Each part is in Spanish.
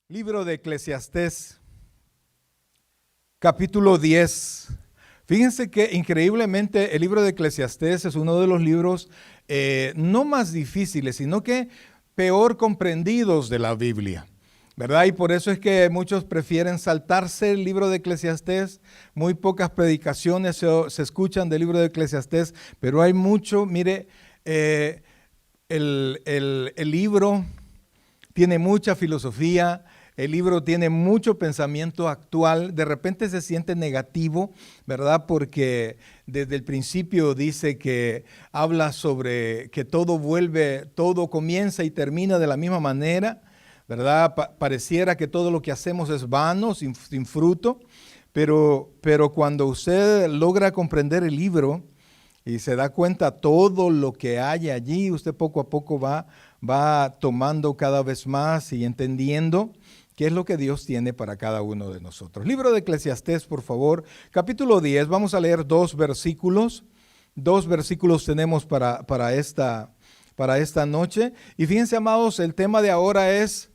Libro de Eclesiastés, capítulo 10. Fíjense que increíblemente el libro de Eclesiastés es uno de los libros no más difíciles, sino que peor comprendidos de la Biblia, ¿verdad? Y por eso es que muchos prefieren saltarse el libro de Eclesiastés. Muy pocas predicaciones se escuchan del libro de Eclesiastés, pero hay mucho. Mire, el libro tiene mucha filosofía. El libro tiene mucho pensamiento actual. De repente se siente negativo, ¿verdad? Porque desde el principio dice que habla sobre que todo comienza y termina de la misma manera, ¿verdad? Pareciera que todo lo que hacemos es vano, sin fruto. Pero cuando usted logra comprender el libro y se da cuenta todo lo que hay allí, usted poco a poco va tomando cada vez más y entendiendo qué es lo que Dios tiene para cada uno de nosotros. Libro de Eclesiastés, por favor, capítulo 10, vamos a leer dos versículos. Dos versículos tenemos para esta noche. Y fíjense, amados, el tema de ahora es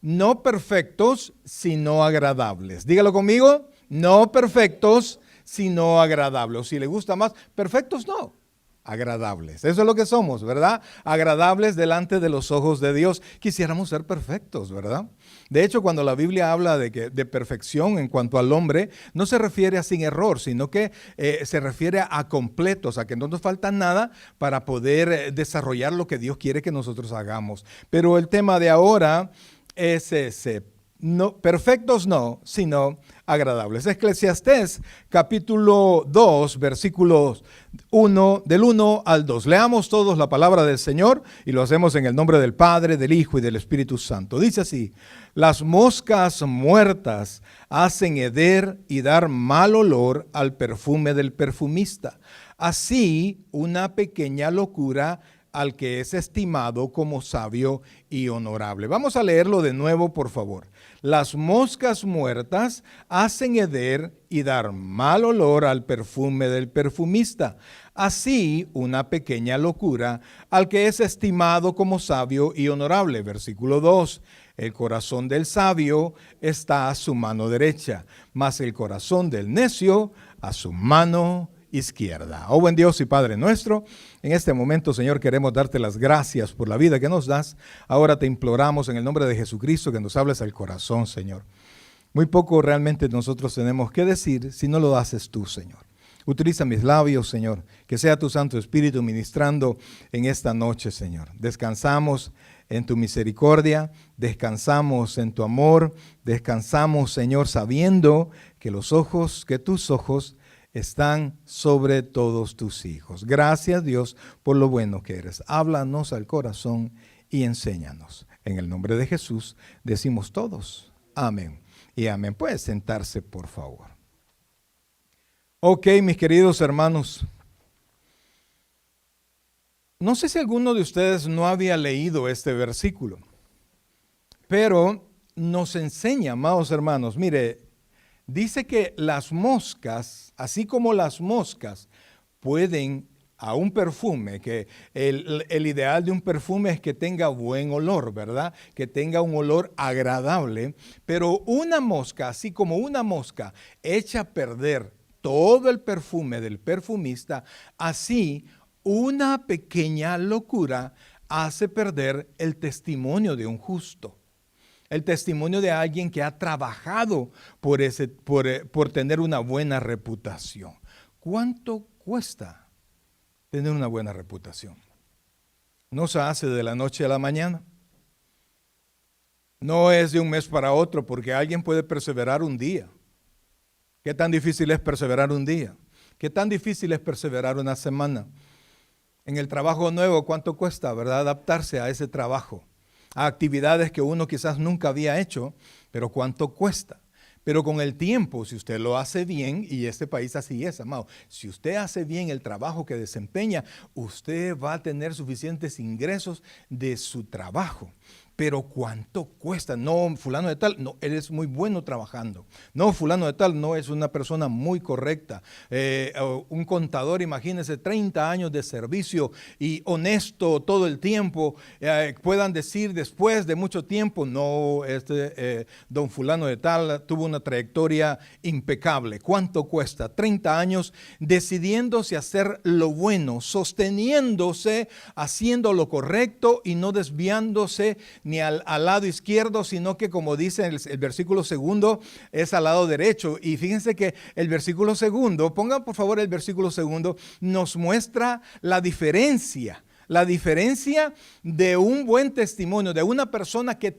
no perfectos, sino agradables. Dígalo conmigo, no perfectos, sino agradables. O si le gusta más, perfectos no. Agradables. Eso es lo que somos, ¿verdad? Agradables delante de los ojos de Dios. Quisiéramos ser perfectos, ¿verdad? De hecho, cuando la Biblia habla de perfección en cuanto al hombre, no se refiere a sin error, sino que se refiere a completos, a que no nos falta nada para poder desarrollar lo que Dios quiere que nosotros hagamos. Pero el tema de ahora es ese. No, perfectos no, sino agradables. Eclesiastés capítulo 2, versículos del 1 al 2. Leamos todos la palabra del Señor y lo hacemos en el nombre del Padre, del Hijo y del Espíritu Santo. Dice así: las moscas muertas hacen heder y dar mal olor al perfume del perfumista. Así una pequeña locura al que es estimado como sabio y honorable. Vamos a leerlo de nuevo, por favor. Las moscas muertas hacen heder y dar mal olor al perfume del perfumista. Así, una pequeña locura al que es estimado como sabio y honorable. Versículo 2. El corazón del sabio está a su mano derecha, mas el corazón del necio a su mano izquierda. Oh buen Dios y Padre nuestro, en este momento, Señor, queremos darte las gracias por la vida que nos das. Ahora te imploramos en el nombre de Jesucristo que nos hables al corazón, Señor. Muy poco realmente nosotros tenemos que decir si no lo haces tú, Señor. Utiliza mis labios, Señor, que sea tu Santo Espíritu ministrando en esta noche, Señor. Descansamos en tu misericordia, descansamos en tu amor, descansamos, Señor, sabiendo que tus ojos están sobre todos tus hijos. Gracias, Dios, por lo bueno que eres. Háblanos al corazón y enséñanos. En el nombre de Jesús decimos todos amén y amén. Puede sentarse, por favor. Ok, mis queridos hermanos. No sé si alguno de ustedes no había leído este versículo, pero nos enseña, amados hermanos, mire, dice que las moscas, así como las moscas pueden a un perfume, que el ideal de un perfume es que tenga buen olor, ¿verdad? Que tenga un olor agradable, pero una mosca, así como una mosca echa a perder todo el perfume del perfumista, así una pequeña locura hace perder el testimonio de un justo. El testimonio de alguien que ha trabajado por tener una buena reputación. ¿Cuánto cuesta tener una buena reputación? No se hace de la noche a la mañana. No es de un mes para otro, porque alguien puede perseverar un día. ¿Qué tan difícil es perseverar un día? ¿Qué tan difícil es perseverar una semana? En el trabajo nuevo, ¿cuánto cuesta, verdad? Adaptarse a ese trabajo, a actividades que uno quizás nunca había hecho, pero cuánto cuesta. Pero con el tiempo, si usted lo hace bien, y este país así es, amado, si usted hace bien el trabajo que desempeña, usted va a tener suficientes ingresos de su trabajo. pero ¿cuánto cuesta? No, fulano de tal, no, él es muy bueno trabajando. No, fulano de tal, no, es una persona muy correcta. Un contador, imagínense, 30 años de servicio y honesto todo el tiempo, puedan decir después de mucho tiempo, no, don fulano de tal tuvo una trayectoria impecable. ¿Cuánto cuesta? 30 años decidiéndose hacer lo bueno, sosteniéndose, haciendo lo correcto y no desviándose ni al lado izquierdo, sino que, como dice el versículo segundo, es al lado derecho. Y fíjense que el versículo segundo, pongan por favor el versículo segundo, nos muestra la diferencia. La diferencia de un buen testimonio, de una persona que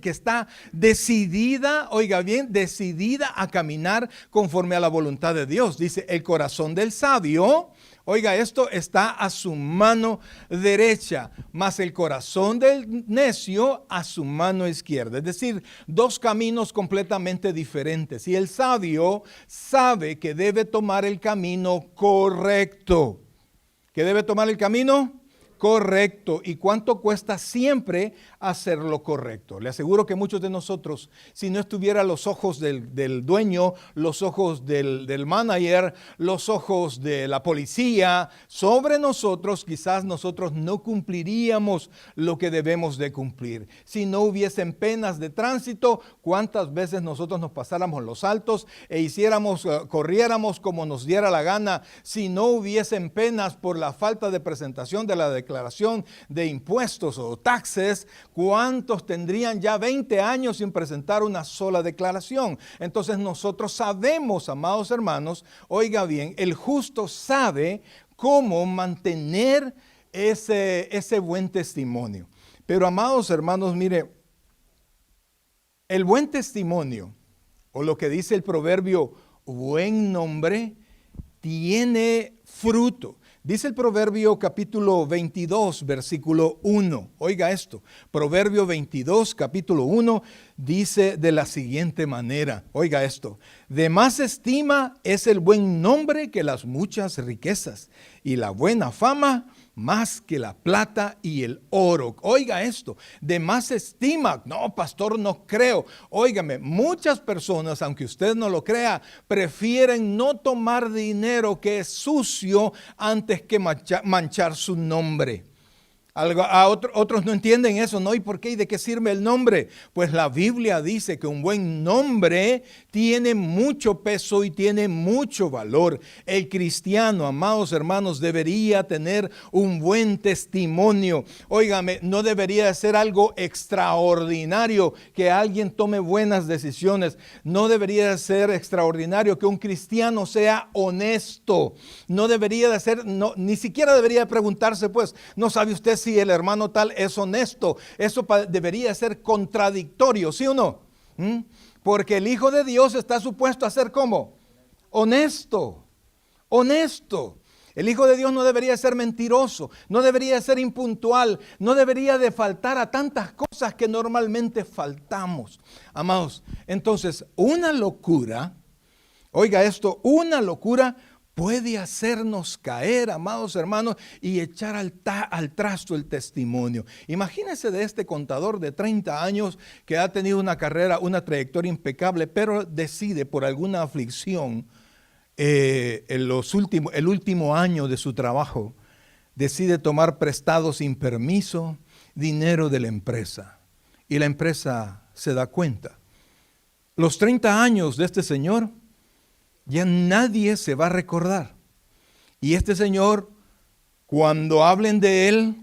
está decidida, oiga bien, decidida a caminar conforme a la voluntad de Dios. Dice, el corazón del sabio, oiga, esto está a su mano derecha, mas el corazón del necio a su mano izquierda. Es decir, dos caminos completamente diferentes. Y el sabio sabe que debe tomar el camino correcto. ¿Que debe tomar el camino correcto? ¿Y cuánto cuesta siempre hacer lo correcto? Le aseguro que muchos de nosotros, si no estuviera los ojos del dueño, los ojos del manager, los ojos de la policía sobre nosotros, quizás nosotros no cumpliríamos lo que debemos de cumplir. Si no hubiesen penas de tránsito, ¿cuántas veces nosotros nos pasáramos los altos e corriéramos como nos diera la gana? Si no hubiesen penas por la falta de presentación de la declaración de impuestos o taxes, ¿cuántos tendrían ya 20 años sin presentar una sola declaración? Entonces nosotros sabemos, amados hermanos, oiga bien, el justo sabe cómo mantener ese buen testimonio. Pero, amados hermanos, mire, el buen testimonio, o lo que dice el proverbio, buen nombre, tiene fruto. Dice el Proverbio capítulo 22, versículo 1. Oiga esto, Proverbio 22, capítulo 1, dice de la siguiente manera. Oiga esto, de más estima es el buen nombre que las muchas riquezas, y la buena fama más que la plata y el oro. Oiga esto, de más estima. No, pastor, no creo. Óigame, muchas personas, aunque usted no lo crea, prefieren no tomar dinero que es sucio antes que manchar su nombre. Otros no entienden eso, ¿no? ¿Y por qué? ¿Y de qué sirve el nombre? Pues la Biblia dice que un buen nombre tiene mucho peso y tiene mucho valor. El cristiano, amados hermanos, debería tener un buen testimonio. Óigame, no debería ser algo extraordinario que alguien tome buenas decisiones. No debería ser extraordinario que un cristiano sea honesto. No debería de ser, ni siquiera debería preguntarse, pues, ¿no sabe usted si el hermano tal es honesto? Eso debería ser contradictorio, ¿sí o no? Porque el Hijo de Dios está supuesto a ser ¿cómo? Honesto. El Hijo de Dios no debería ser mentiroso, no debería ser impuntual, no debería de faltar a tantas cosas que normalmente faltamos. Amados, entonces una locura, oiga esto, una locura puede hacernos caer, amados hermanos, y echar al trasto el testimonio. Imagínense de este contador de 30 años que ha tenido una carrera, una trayectoria impecable, pero decide por alguna aflicción, el último año de su trabajo, decide tomar prestado sin permiso dinero de la empresa. Y la empresa se da cuenta. Los 30 años de este señor, ya nadie se va a recordar. Y este señor, cuando hablen de él,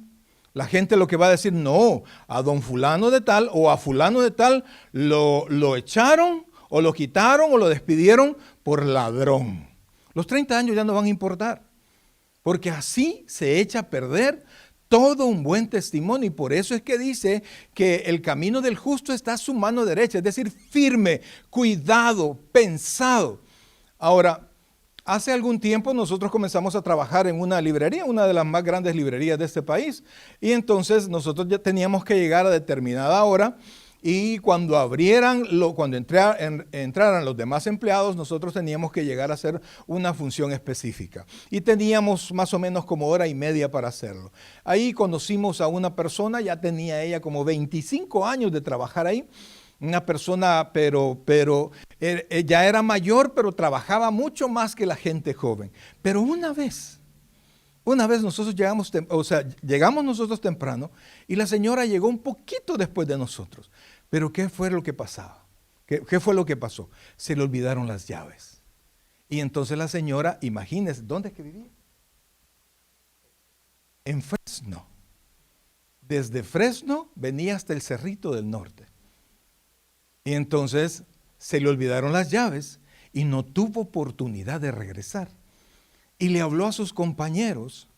la gente lo que va a decir, no, a don fulano de tal o a fulano de tal lo echaron o lo quitaron o lo despidieron por ladrón. Los 30 años ya no van a importar, porque así se echa a perder todo un buen testimonio. Y por eso es que dice que el camino del justo está a su mano derecha, es decir, firme, cuidado, pensado. Ahora, hace algún tiempo nosotros comenzamos a trabajar en una librería, una de las más grandes librerías de este país. Y entonces nosotros ya teníamos que llegar a determinada hora y cuando entraran los demás empleados, nosotros teníamos que llegar a hacer una función específica. Y teníamos más o menos como hora y media para hacerlo. Ahí conocimos a una persona, ya tenía ella como 25 años de trabajar ahí. Una persona, pero ya era mayor, pero trabajaba mucho más que la gente joven. Pero una vez nosotros llegamos nosotros temprano y la señora llegó un poquito después de nosotros. Pero ¿qué fue lo que pasaba? ¿Qué fue lo que pasó? Se le olvidaron las llaves. Y entonces la señora, imagínense, ¿dónde es que vivía? En Fresno. Desde Fresno venía hasta el Cerrito del Norte. Y entonces se le olvidaron las llaves y no tuvo oportunidad de regresar. Y le habló a sus compañeros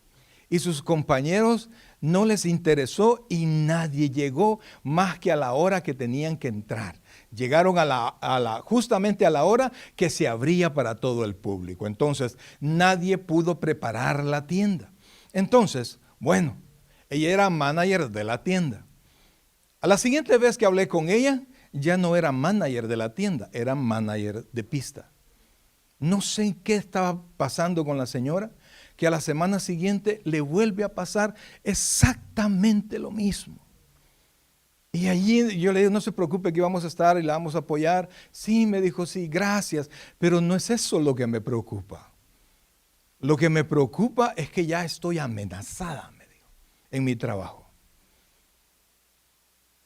y sus compañeros no les interesó y nadie llegó más que a la hora que tenían que entrar. Llegaron justamente a la hora que se abría para todo el público. Entonces nadie pudo preparar la tienda. Entonces, bueno, ella era manager de la tienda. A la siguiente vez que hablé con ella, ya no era manager de la tienda, era manager de pista. No sé qué estaba pasando con la señora, que a la semana siguiente le vuelve a pasar exactamente lo mismo. Y allí yo le dije, no se preocupe que vamos a estar y la vamos a apoyar. Sí, me dijo, sí, gracias, pero no es eso lo que me preocupa. Lo que me preocupa es que ya estoy amenazada, me dijo, en mi trabajo.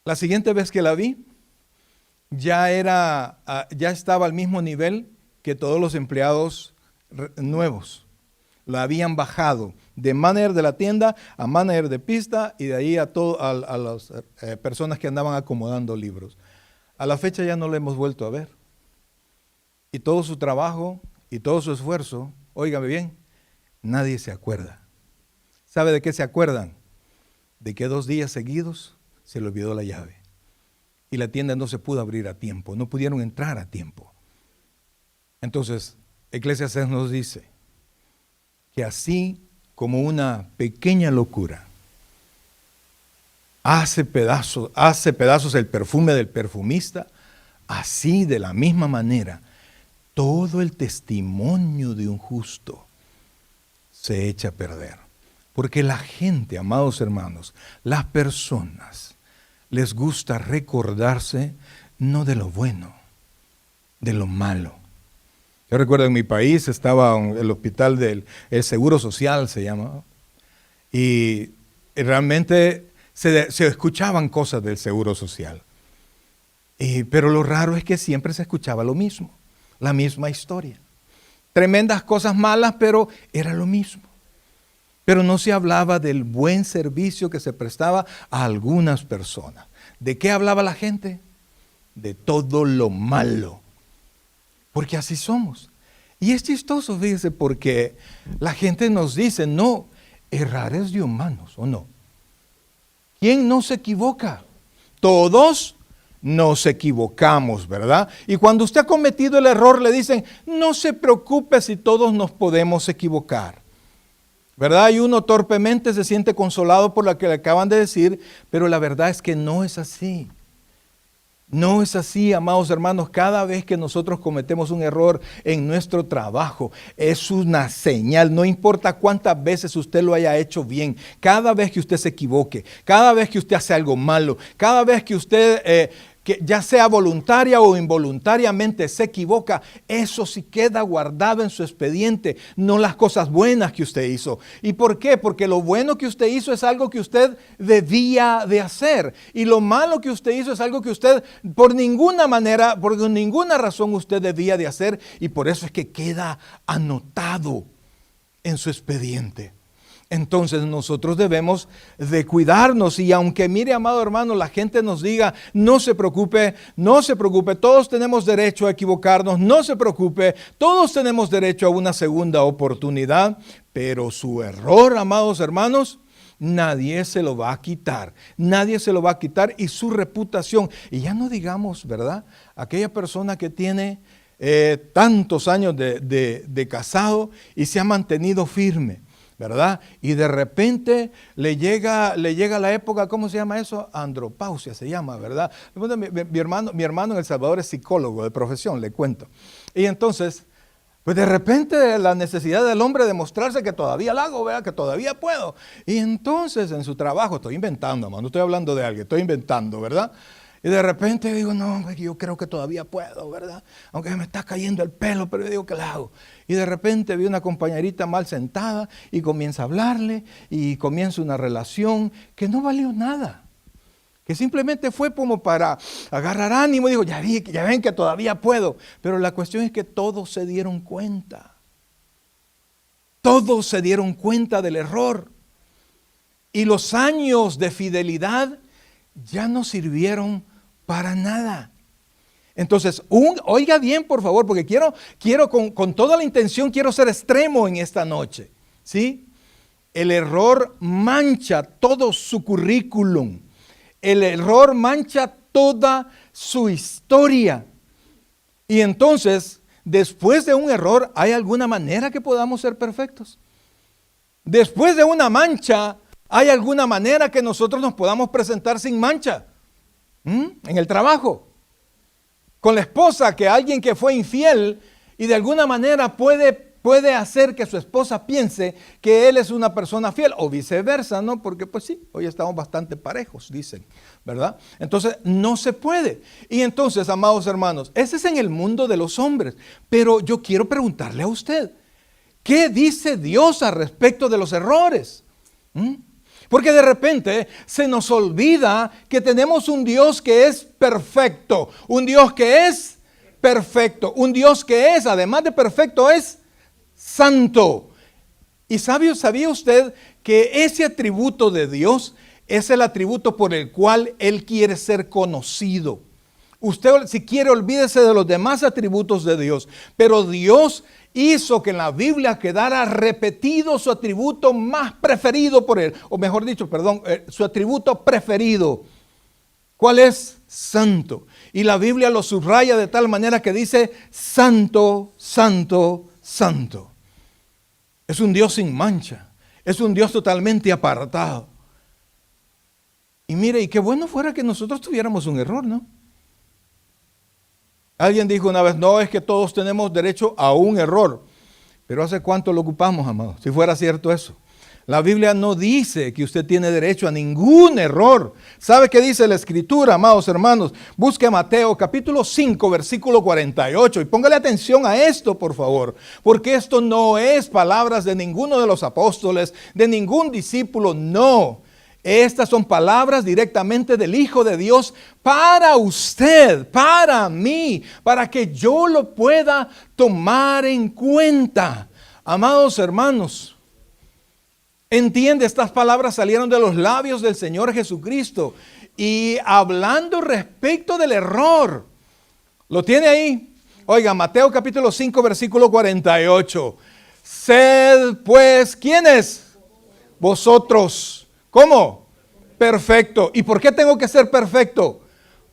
La siguiente vez que la vi, ya estaba al mismo nivel que todos los empleados nuevos. La habían bajado de manager de la tienda a manager de pista y de ahí a las personas que andaban acomodando libros. A la fecha ya no la hemos vuelto a ver. Y todo su trabajo y todo su esfuerzo, óigame bien, nadie se acuerda. ¿Sabe de qué se acuerdan? De que 2 días seguidos se le olvidó la llave. Y la tienda no se pudo abrir a tiempo, no pudieron entrar a tiempo. Entonces, Eclesiastés nos dice que así como una pequeña locura hace pedazos el perfume del perfumista, así de la misma manera, todo el testimonio de un justo se echa a perder. Porque la gente, amados hermanos, las personas, les gusta recordarse no de lo bueno, de lo malo. Yo recuerdo en mi país estaba el hospital del Seguro Social, se llama, y realmente se escuchaban cosas del Seguro Social. Pero lo raro es que siempre se escuchaba lo mismo, la misma historia. Tremendas cosas malas, pero era lo mismo. Pero no se hablaba del buen servicio que se prestaba a algunas personas. ¿De qué hablaba la gente? De todo lo malo. Porque así somos. Y es chistoso, fíjese, porque la gente nos dice, no, errar es de humanos, ¿o no? ¿Quién no se equivoca? Todos nos equivocamos, ¿verdad? Y cuando usted ha cometido el error, le dicen, no se preocupe si todos nos podemos equivocar. ¿Verdad? Y uno torpemente se siente consolado por lo que le acaban de decir, pero la verdad es que no es así. No es así, amados hermanos. Cada vez que nosotros cometemos un error en nuestro trabajo, es una señal. No importa cuántas veces usted lo haya hecho bien, cada vez que usted se equivoque, cada vez que usted hace algo malo, cada vez que usted, que ya sea voluntaria o involuntariamente se equivoca, eso sí queda guardado en su expediente, no las cosas buenas que usted hizo. ¿Y por qué? Porque lo bueno que usted hizo es algo que usted debía de hacer, y lo malo que usted hizo es algo que usted por ninguna manera, por ninguna razón usted debía de hacer, y por eso es que queda anotado en su expediente. Entonces nosotros debemos de cuidarnos, y aunque mire, amado hermano, la gente nos diga, no se preocupe, todos tenemos derecho a equivocarnos, no se preocupe, todos tenemos derecho a una segunda oportunidad, pero su error, amados hermanos, nadie se lo va a quitar, y su reputación, y ya no digamos, ¿verdad? Aquella persona que tiene tantos años de casado y se ha mantenido firme. ¿verdad? Y de repente le llega la época, ¿cómo se llama eso? Andropausia se llama, ¿verdad? Mi hermano en El Salvador es psicólogo de profesión, le cuento. Y entonces, pues de repente la necesidad del hombre de mostrarse que todavía la hago, ¿verdad? Que todavía puedo. Y entonces en su trabajo, estoy inventando, hermano, no estoy hablando de alguien, estoy inventando, ¿verdad? Y de repente digo, no, yo creo que todavía puedo, ¿verdad? Aunque me está cayendo el pelo, pero yo digo que la hago. Y de repente vi una compañerita mal sentada y comienza a hablarle y comienza una relación que no valió nada. Que simplemente fue como para agarrar ánimo y digo, ya ven que todavía puedo. Pero la cuestión es que todos se dieron cuenta. Todos se dieron cuenta del error. Y los años de fidelidad ya no sirvieron para nada. Entonces, oiga bien, por favor, porque quiero con toda la intención, quiero ser extremo en esta noche. ¿Sí? El error mancha todo su currículum. El error mancha toda su historia. Y entonces, después de un error, ¿hay alguna manera que podamos ser perfectos? Después de una mancha, ¿hay alguna manera que nosotros nos podamos presentar sin mancha? En el trabajo, con la esposa, que alguien que fue infiel y de alguna manera puede hacer que su esposa piense que él es una persona fiel, o viceversa, ¿no? Porque pues sí, hoy estamos bastante parejos, dicen, ¿verdad? Entonces no se puede. Y entonces, amados hermanos, ese es en el mundo de los hombres, pero yo quiero preguntarle a usted, ¿qué dice Dios al respecto de los errores? Porque de repente se nos olvida que tenemos un Dios que es perfecto, un Dios que es perfecto, un Dios que es, además de perfecto, es santo. ¿Y sabía usted que ese atributo de Dios es el atributo por el cual Él quiere ser conocido? Usted, si quiere, olvídese de los demás atributos de Dios, pero Dios hizo que en la Biblia quedara repetido su atributo más preferido por Él, o mejor dicho, su atributo preferido. ¿Cuál es? Santo. Y la Biblia lo subraya de tal manera que dice santo, santo, santo. Es un Dios sin mancha, es un Dios totalmente apartado. Y mire, y qué bueno fuera que nosotros tuviéramos un error, ¿no? Alguien dijo una vez, no, es que todos tenemos derecho a un error. Pero ¿hace cuánto lo ocupamos, amados? Si fuera cierto eso. La Biblia no dice que usted tiene derecho a ningún error. ¿Sabe qué dice la Escritura, amados hermanos? Busque Mateo capítulo 5, versículo 48. Y póngale atención a esto, por favor. Porque esto no es palabras de ninguno de los apóstoles, de ningún discípulo, no. Estas son palabras directamente del Hijo de Dios para usted, para mí, para que yo lo pueda tomar en cuenta. Amados hermanos, entiende, estas palabras salieron de los labios del Señor Jesucristo y hablando respecto del error. ¿Lo tiene ahí? Oiga, Mateo capítulo 5, versículo 48. Sed pues, ¿quiénes? Vosotros. ¿Cómo? Perfecto. ¿Y por qué tengo que ser perfecto?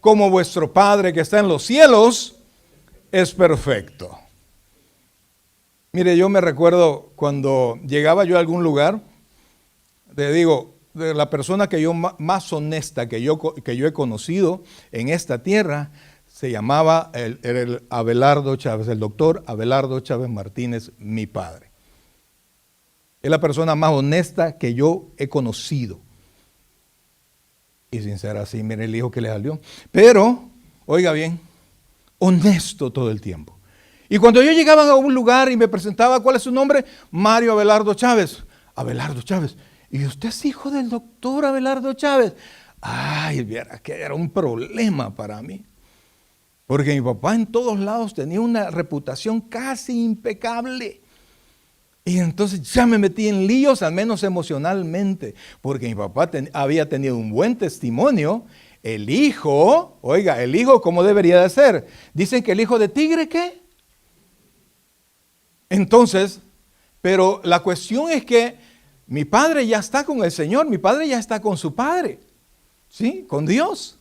Como vuestro Padre que está en los cielos es perfecto. Mire, yo me recuerdo cuando llegaba yo a algún lugar, de la persona que yo más honesta que yo he conocido en esta tierra, se llamaba el Abelardo Chávez, el doctor Abelardo Chávez Martínez, mi padre. Es la persona más honesta que yo he conocido. Y sin ser así, mire el hijo que le salió. Pero, oiga bien, honesto todo el tiempo. Y cuando yo llegaba a un lugar y me presentaba, ¿cuál es su nombre? Mario Abelardo Chávez. Abelardo Chávez. ¿Y usted es hijo del doctor Abelardo Chávez? Ay, viera que era un problema para mí. Porque mi papá en todos lados tenía una reputación casi impecable. Y entonces ya me metí en líos, al menos emocionalmente, porque mi papá había tenido un buen testimonio. El hijo, oiga, el hijo, ¿cómo debería de ser? Dicen que el hijo de tigre, ¿qué? Entonces, pero la cuestión es que mi padre ya está con el Señor, mi padre ya está con su padre, ¿sí? Con Dios.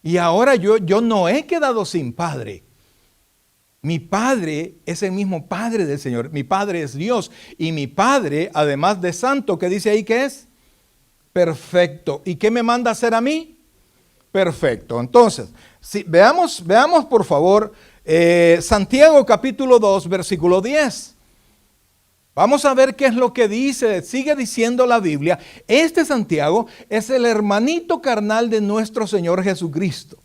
Y ahora yo no he quedado sin padre. Mi Padre es el mismo Padre del Señor. Mi Padre es Dios. Y mi Padre, además de santo, ¿qué dice ahí que es? Perfecto. ¿Y qué me manda a hacer a mí? Perfecto. Entonces, veamos por favor Santiago capítulo 2, versículo 10. Vamos a ver qué es lo que dice, sigue diciendo la Biblia. Este Santiago es el hermanito carnal de nuestro Señor Jesucristo.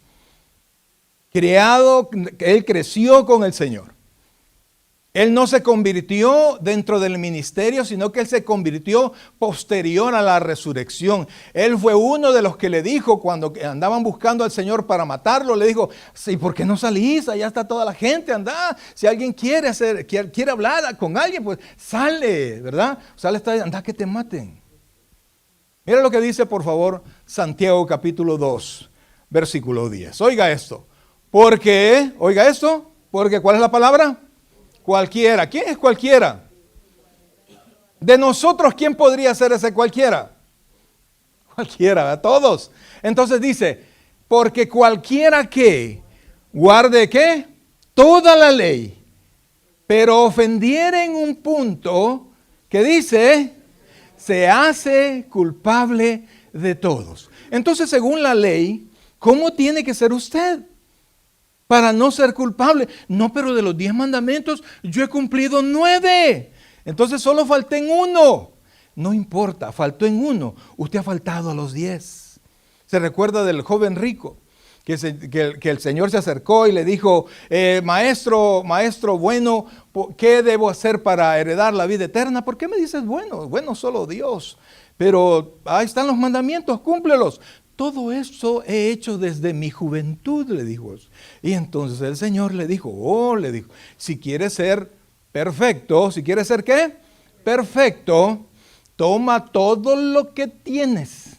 Él creció con el Señor. Él no se convirtió dentro del ministerio, sino que él se convirtió posterior a la resurrección. Él fue uno de los que le dijo cuando andaban buscando al Señor para matarlo, le dijo, sí, ¿por qué no salís? Allá está toda la gente, anda. Si alguien quiere hablar con alguien, pues sale, ¿verdad? Sale, anda que te maten. Mira lo que dice, por favor, Santiago capítulo 2, versículo 10. Oiga esto. Porque, oiga esto, porque ¿cuál es la palabra? Cualquiera. ¿Quién es cualquiera? De nosotros, ¿quién podría ser ese cualquiera? Cualquiera, ¿verdad? Todos. Entonces dice, porque cualquiera que guarde, ¿qué? Toda la ley, pero ofendiera en un punto que dice, se hace culpable de todos. Entonces, según la ley, ¿cómo tiene que ser usted para no ser culpable? No, pero de los 10 mandamientos yo he cumplido 9. Entonces solo falté en uno. No importa, faltó en uno. Usted ha faltado a los 10. Se recuerda del joven rico que el Señor se acercó y le dijo, maestro bueno, ¿qué debo hacer para heredar la vida eterna? ¿Por qué me dices bueno? Bueno, solo Dios. Pero ahí están los mandamientos, cúmplelos. Todo eso he hecho desde mi juventud, le dijo. Y entonces el Señor le dijo, si quieres ser perfecto, si quieres ser ¿qué? Perfecto, toma todo lo que tienes,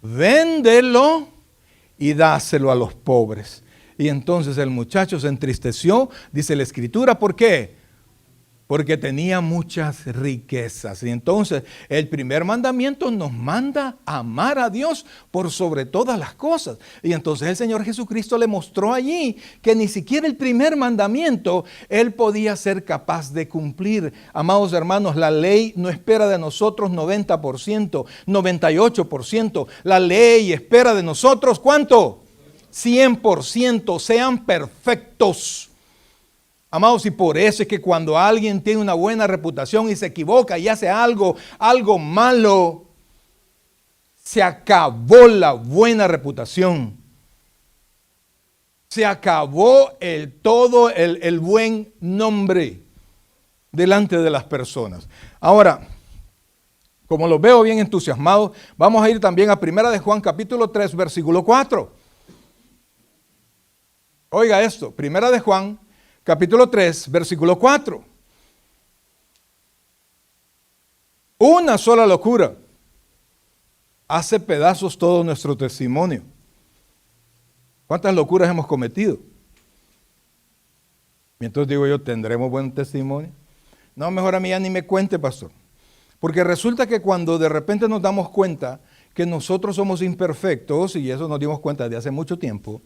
véndelo y dáselo a los pobres. Y entonces el muchacho se entristeció, dice la Escritura, ¿por qué? Porque tenía muchas riquezas. Y entonces el primer mandamiento nos manda a amar a Dios por sobre todas las cosas. Y entonces el Señor Jesucristo le mostró allí que ni siquiera el primer mandamiento Él podía ser capaz de cumplir. Amados hermanos, la ley no espera de nosotros 90%, 98%. La ley espera de nosotros, ¿cuánto? 100%, sean perfectos. Amados, y por eso es que cuando alguien tiene una buena reputación y se equivoca y hace algo malo, se acabó la buena reputación. Se acabó el buen nombre delante de las personas. Ahora, como los veo bien entusiasmados, vamos a ir también a 1 de Juan capítulo 3, versículo 4. Oiga esto, 1 de Juan capítulo 3, versículo 4. Una sola locura hace pedazos todo nuestro testimonio. ¿Cuántas locuras hemos cometido? Y entonces digo yo, ¿tendremos buen testimonio? No, mejor a mí ya ni me cuente, pastor. Porque resulta que cuando de repente nos damos cuenta que nosotros somos imperfectos, y eso nos dimos cuenta desde hace mucho tiempo,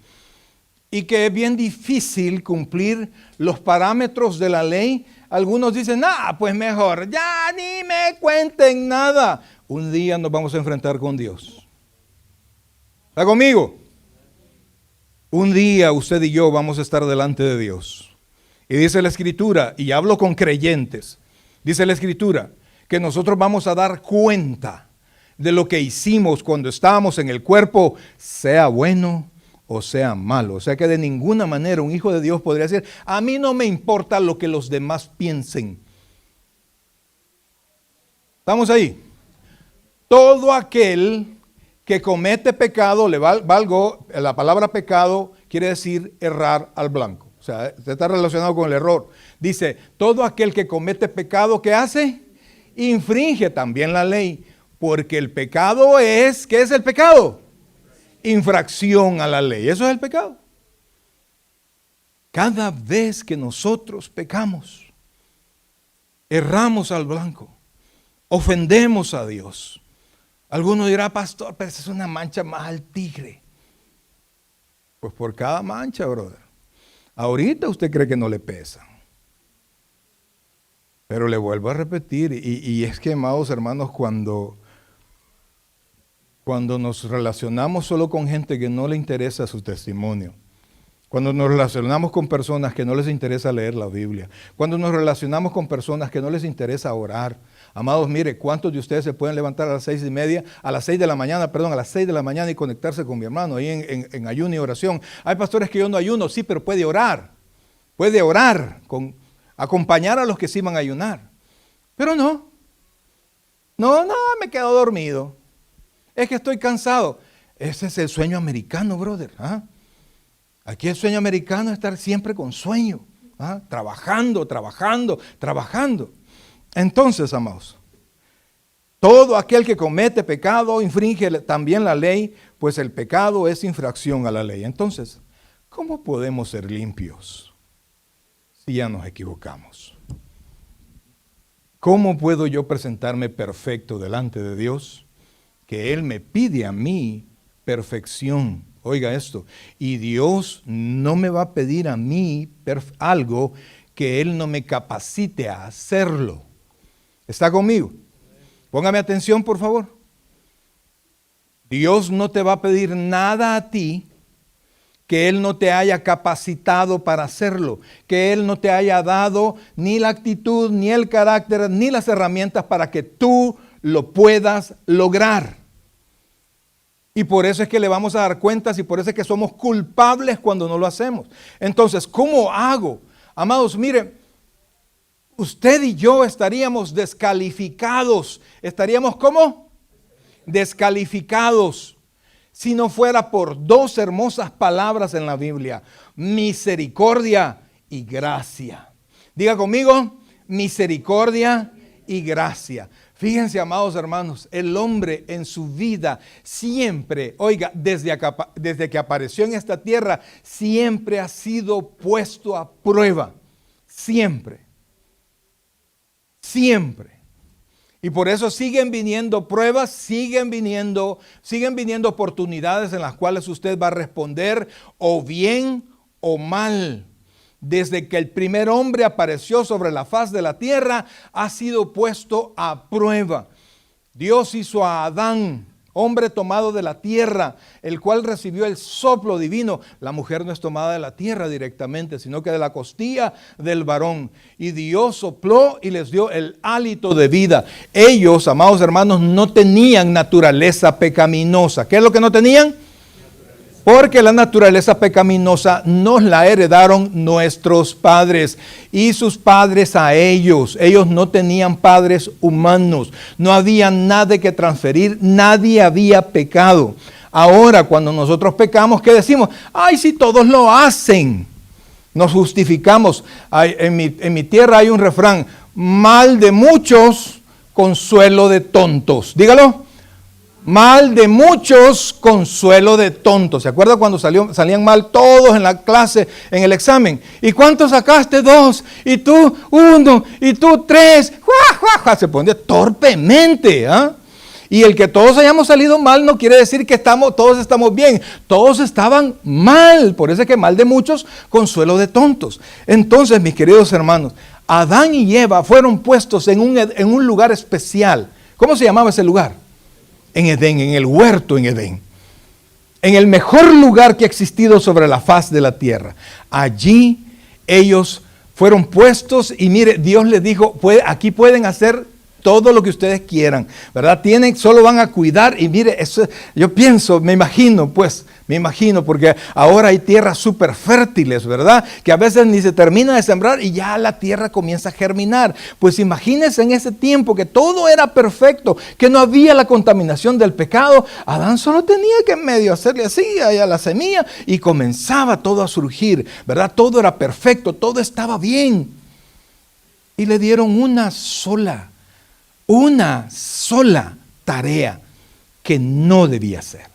y que es bien difícil cumplir los parámetros de la ley, algunos dicen, pues mejor, ya ni me cuenten nada. Un día nos vamos a enfrentar con Dios. ¿Está conmigo? Un día usted y yo vamos a estar delante de Dios. Y dice la Escritura, y hablo con creyentes, dice la Escritura, que nosotros vamos a dar cuenta de lo que hicimos cuando estábamos en el cuerpo, sea bueno o sea malo. O sea que de ninguna manera un hijo de Dios podría decir, a mí no me importa lo que los demás piensen. ¿Estamos ahí? Todo aquel que comete pecado, la palabra pecado quiere decir errar al blanco. O sea, está relacionado con el error. Dice, todo aquel que comete pecado, ¿qué hace? Infringe también la ley. Porque el pecado es, ¿qué es el pecado? Infracción a la ley. Eso es el pecado. Cada vez que nosotros pecamos, erramos al blanco, ofendemos a Dios. Alguno dirá, pastor, pero esa es una mancha más al tigre. Pues por cada mancha, brother, Ahorita usted cree que no le pesa. Pero le vuelvo a repetir, y es que, amados hermanos, cuando nos relacionamos solo con gente que no le interesa su testimonio, cuando nos relacionamos con personas que no les interesa leer la Biblia, cuando nos relacionamos con personas que no les interesa orar, amados, mire, ¿cuántos de ustedes se pueden levantar a las 6:30, a las 6 de la mañana y conectarse con mi hermano ahí en ayuno y oración? Hay pastores que yo no ayuno, sí, pero puede orar, acompañar a los que sí van a ayunar. Pero no, me quedo dormido. Es que estoy cansado. Ese es el sueño americano, brother. ¿Ah? Aquí el sueño americano es estar siempre con sueño. ¿Ah? Trabajando. Entonces, amados, todo aquel que comete pecado infringe también la ley, pues el pecado es infracción a la ley. Entonces, ¿cómo podemos ser limpios si ya nos equivocamos? ¿Cómo puedo yo presentarme perfecto delante de Dios? Que Él me pide a mí perfección. Oiga esto, y Dios no me va a pedir a mí algo que Él no me capacite a hacerlo. ¿Está conmigo? Póngame atención, por favor. Dios no te va a pedir nada a ti que Él no te haya capacitado para hacerlo, que Él no te haya dado ni la actitud, ni el carácter, ni las herramientas para que tú lo puedas lograr. Y por eso es que le vamos a dar cuentas y por eso es que somos culpables cuando no lo hacemos. Entonces, ¿cómo hago? Amados, mire, usted y yo estaríamos descalificados. ¿Estaríamos cómo? Descalificados. Si no fuera por dos hermosas palabras en la Biblia: misericordia y gracia. Diga conmigo, misericordia y gracia. Fíjense, amados hermanos, el hombre en su vida siempre, oiga, desde que apareció en esta tierra, siempre ha sido puesto a prueba. Siempre. Y por eso siguen viniendo pruebas, siguen viniendo oportunidades en las cuales usted va a responder o bien o mal. Desde que el primer hombre apareció sobre la faz de la tierra, ha sido puesto a prueba. Dios hizo a Adán, hombre tomado de la tierra, el cual recibió el soplo divino. La mujer no es tomada de la tierra directamente, sino que de la costilla del varón. Y Dios sopló y les dio el hálito de vida. Ellos, amados hermanos, no tenían naturaleza pecaminosa. ¿Qué es lo que no tenían? Porque la naturaleza pecaminosa nos la heredaron nuestros padres y sus padres a ellos. Ellos no tenían padres humanos. No había nada que transferir. Nadie había pecado. Ahora, cuando nosotros pecamos, ¿qué decimos? Ay, si todos lo hacen. Nos justificamos. En mi tierra hay un refrán: mal de muchos, consuelo de tontos. Dígalo. Mal de muchos, consuelo de tontos. ¿Se acuerda cuando salían mal todos en la clase, en el examen? ¿Y cuántos sacaste? 2. ¿Y tú? 1. ¿Y tú? 3. Se ponía torpemente. ¿Ah? Y el que todos hayamos salido mal no quiere decir que todos estamos bien. Todos estaban mal. Por eso es que mal de muchos, consuelo de tontos. Entonces, mis queridos hermanos, Adán y Eva fueron puestos en un lugar especial. ¿Cómo se llamaba ese lugar? En Edén, en el huerto en Edén. En el mejor lugar que ha existido sobre la faz de la tierra. Allí ellos fueron puestos y mire, Dios les dijo, aquí pueden hacer todo lo que ustedes quieran, ¿verdad? Solo van a cuidar y mire, eso, yo pienso, me imagino, porque ahora hay tierras súper fértiles, ¿verdad? Que a veces ni se termina de sembrar y ya la tierra comienza a germinar. Pues imagínense en ese tiempo que todo era perfecto, que no había la contaminación del pecado. Adán solo tenía que en medio hacerle así a la semilla y comenzaba todo a surgir, ¿verdad? Todo era perfecto, todo estaba bien. Y le dieron una sola tarea que no debía hacer.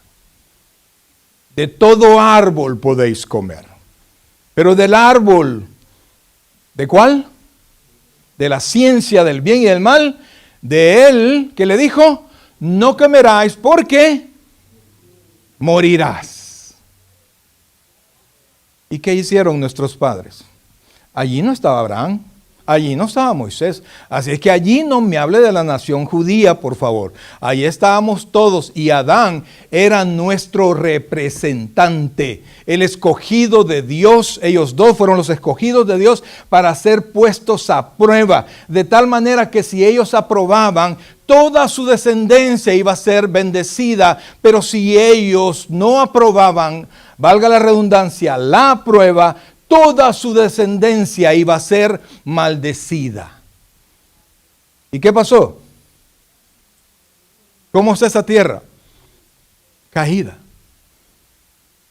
De todo árbol podéis comer, pero del árbol, ¿de cuál? De la ciencia del bien y del mal, de él, que le dijo, no comeráis porque morirás. ¿Y qué hicieron nuestros padres? Allí no estaba Abraham, allí no estaba Moisés. Así es que allí no me hable de la nación judía, por favor. Allí estábamos todos y Adán era nuestro representante, el escogido de Dios. Ellos dos fueron los escogidos de Dios para ser puestos a prueba. De tal manera que si ellos aprobaban, toda su descendencia iba a ser bendecida. Pero si ellos no aprobaban, valga la redundancia, la prueba, toda su descendencia iba a ser maldecida. ¿Y qué pasó? ¿Cómo es esa tierra? Caída.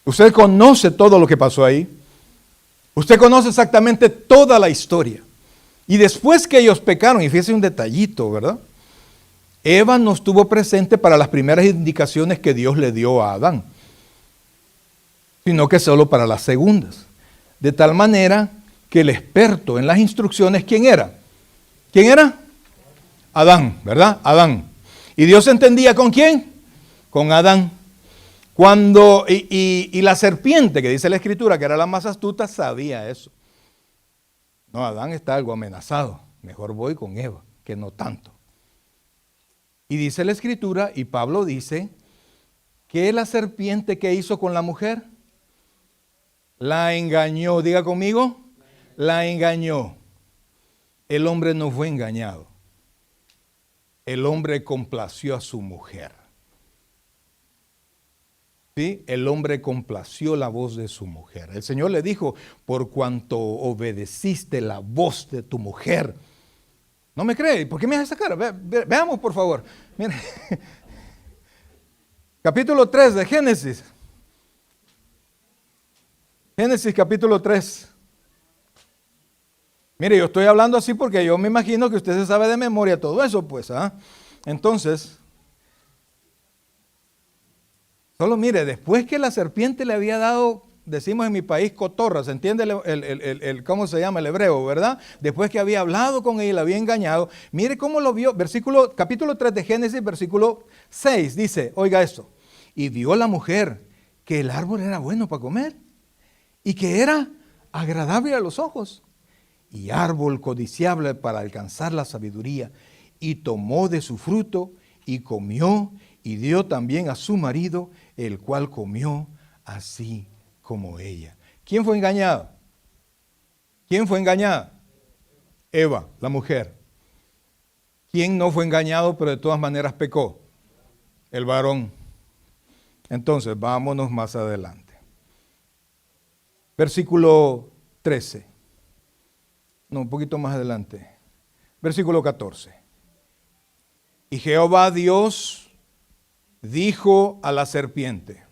Usted conoce todo lo que pasó ahí. Usted conoce exactamente toda la historia. Y después que ellos pecaron, y fíjese un detallito, ¿verdad? Eva no estuvo presente para las primeras indicaciones que Dios le dio a Adán, sino que solo para las segundas. De tal manera que el experto en las instrucciones, ¿quién era? ¿Quién era? Adán, ¿verdad? Adán. ¿Y Dios entendía con quién? Con Adán. Cuando, y la serpiente, que dice la Escritura, que era la más astuta, sabía eso. No, Adán está algo amenazado. Mejor voy con Eva, que no tanto. Y dice la Escritura, y Pablo dice, que la serpiente que hizo con la mujer, la engañó. Diga conmigo, la engañó. El hombre no fue engañado. El hombre complació a su mujer. ¿Sí? El hombre complació la voz de su mujer. El Señor le dijo, por cuanto obedeciste la voz de tu mujer. ¿No me cree? ¿Por qué me hace esa cara? Veamos, por favor. Mire. Capítulo 3 de Génesis. Génesis capítulo 3. Mire, yo estoy hablando así porque yo me imagino que usted se sabe de memoria todo eso, pues. Entonces, solo mire, después que la serpiente le había dado, decimos en mi país, cotorra, ¿se entiende cómo se llama el hebreo, verdad? Después que había hablado con ella, la había engañado. Mire cómo lo vio, capítulo 3 de Génesis, versículo 6, dice, oiga esto, y vio la mujer que el árbol era bueno para comer y que era agradable a los ojos y árbol codiciable para alcanzar la sabiduría, y tomó de su fruto y comió y dio también a su marido, el cual comió así como ella. ¿Quién fue engañado? ¿Quién fue engañada? Eva, la mujer. ¿Quién no fue engañado pero de todas maneras pecó? El varón. Entonces, vámonos más adelante. Versículo 13. No, un poquito más adelante. Versículo 14. Y Jehová Dios dijo a la serpiente,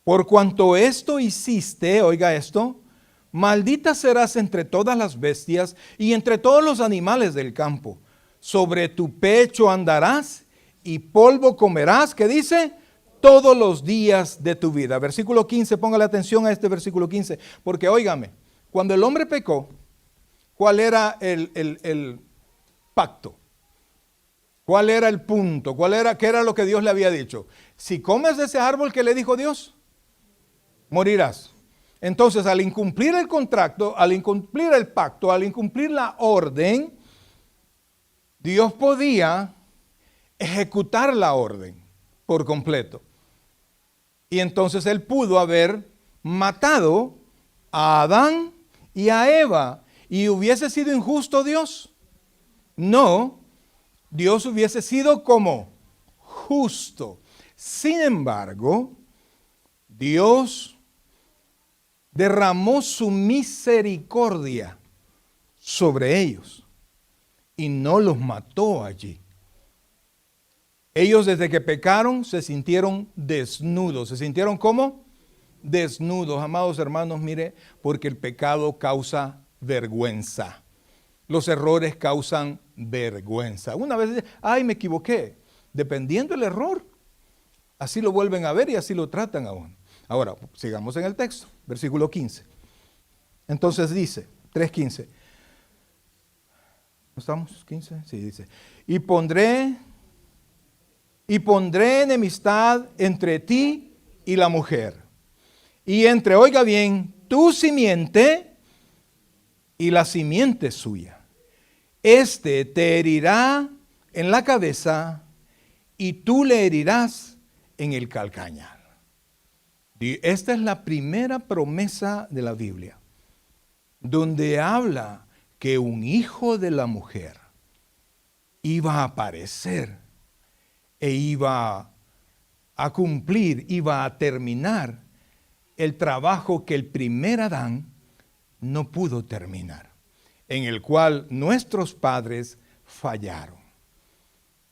por cuanto esto hiciste, oiga esto, maldita serás entre todas las bestias y entre todos los animales del campo. Sobre tu pecho andarás y polvo comerás, ¿qué dice? Todos los días de tu vida. Versículo 15, póngale atención a este versículo 15, porque óigame, cuando el hombre pecó, ¿cuál era el pacto? ¿Cuál era el punto? ¿Qué era lo que Dios le había dicho? Si comes de ese árbol que le dijo Dios, morirás. Entonces, al incumplir el contrato, al incumplir el pacto, al incumplir la orden, Dios podía ejecutar la orden por completo. Y entonces Él pudo haber matado a Adán y a Eva. ¿Y hubiese sido injusto Dios? No, Dios hubiese sido como justo. Sin embargo, Dios derramó su misericordia sobre ellos y no los mató allí. Ellos desde que pecaron se sintieron desnudos. ¿Se sintieron cómo? Desnudos. Amados hermanos, mire, porque el pecado causa vergüenza. Los errores causan vergüenza. Una vez dice, ay, me equivoqué. Dependiendo del error, así lo vuelven a ver y así lo tratan aún. Ahora, sigamos en el texto, versículo 15. Entonces dice, 3:15. ¿No estamos? 15, sí, dice. Y pondré enemistad entre ti y la mujer. Y entre, oiga bien, tu simiente y la simiente suya. Este te herirá en la cabeza y tú le herirás en el calcañar. Esta es la primera promesa de la Biblia, donde habla que un hijo de la mujer iba a aparecer e iba a cumplir, iba a terminar el trabajo que el primer Adán no pudo terminar, en el cual nuestros padres fallaron.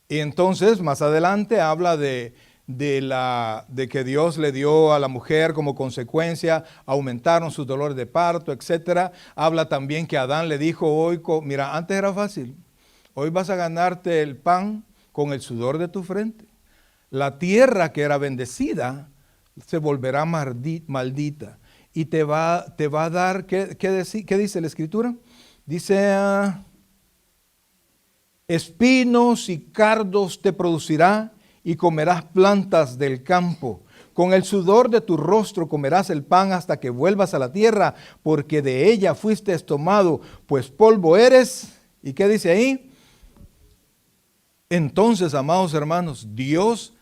Y entonces más adelante habla de que Dios le dio a la mujer como consecuencia, aumentaron sus dolores de parto, etc. Habla también que Adán le dijo, hoy, mira, antes era fácil, hoy vas a ganarte el pan con el sudor de tu frente. La tierra que era bendecida se volverá maldita y te va a dar, ¿qué dice la Escritura? Dice, espinos y cardos te producirá y comerás plantas del campo. Con el sudor de tu rostro comerás el pan hasta que vuelvas a la tierra, porque de ella fuiste tomado, pues polvo eres. ¿Y qué dice ahí? Entonces, amados hermanos, Dios,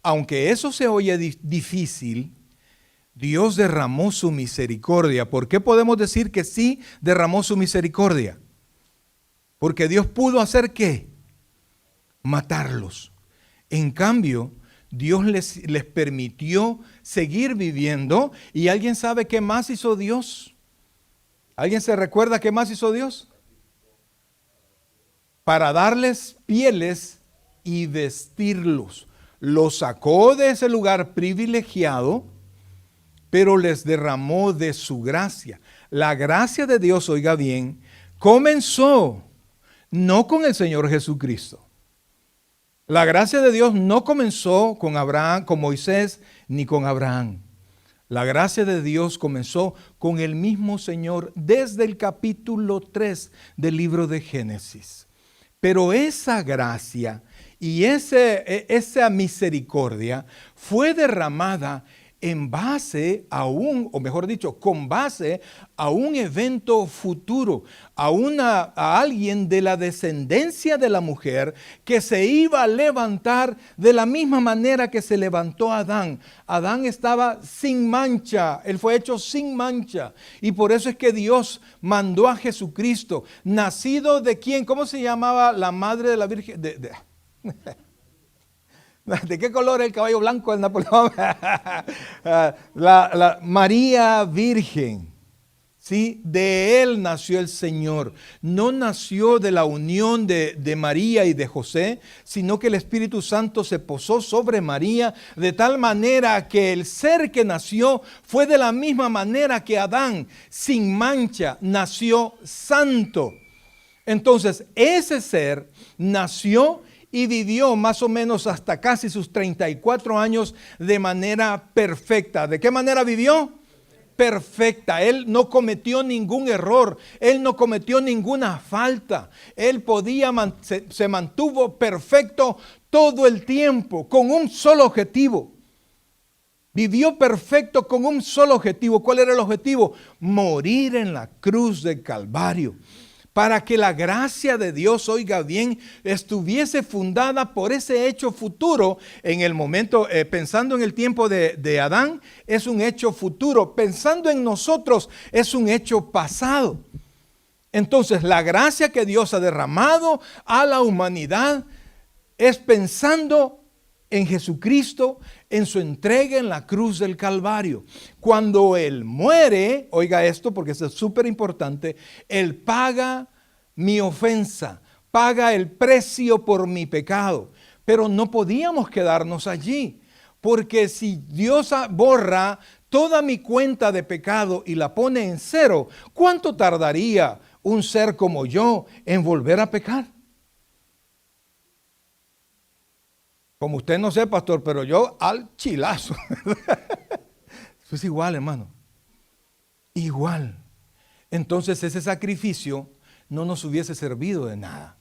aunque eso se oye difícil, Dios derramó su misericordia. ¿Por qué podemos decir que sí derramó su misericordia? Porque Dios pudo hacer ¿qué? Matarlos. En cambio, Dios les permitió seguir viviendo. ¿Y alguien sabe qué más hizo Dios? ¿Alguien se recuerda qué más hizo Dios? Para darles pieles y vestirlos. Los sacó de ese lugar privilegiado, pero les derramó de su gracia. La gracia de Dios, oiga bien, comenzó no con el Señor Jesucristo. La gracia de Dios no comenzó con Abraham, con Moisés, ni con Abraham. La gracia de Dios comenzó con el mismo Señor desde el capítulo 3 del libro de Génesis. Pero esa gracia y esa misericordia fue derramada en base a con base a un evento futuro, a alguien de la descendencia de la mujer que se iba a levantar de la misma manera que se levantó Adán. Adán estaba sin mancha, él fue hecho sin mancha. Y por eso es que Dios mandó a Jesucristo, nacido de quién, ¿cómo se llamaba la madre de la Virgen? ¿De qué color es el caballo blanco del Napoleón? la María Virgen. ¿Sí? De él nació el Señor. No nació de la unión de María y de José, sino que el Espíritu Santo se posó sobre María de tal manera que el ser que nació fue de la misma manera que Adán, sin mancha, nació santo. Entonces, ese ser nació y vivió más o menos hasta casi sus 34 años de manera perfecta. ¿De qué manera vivió? Perfecta. Él no cometió ningún error. Él no cometió ninguna falta. Él se mantuvo perfecto todo el tiempo con un solo objetivo. Vivió perfecto con un solo objetivo. ¿Cuál era el objetivo? Morir en la cruz del Calvario. Para que la gracia de Dios, oiga bien, estuviese fundada por ese hecho futuro en el momento, pensando en el tiempo de Adán, es un hecho futuro. Pensando en nosotros, es un hecho pasado. Entonces, la gracia que Dios ha derramado a la humanidad es pensando en Jesucristo, en su entrega en la cruz del Calvario. Cuando Él muere, oiga esto porque esto es súper importante, Él paga mi ofensa, paga el precio por mi pecado. Pero no podíamos quedarnos allí, porque si Dios borra toda mi cuenta de pecado y la pone en cero, ¿cuánto tardaría un ser como yo en volver a pecar? Como usted no sé, pastor, pero yo al chilazo. Eso es igual, hermano. Igual. Entonces ese sacrificio no nos hubiese servido de nada.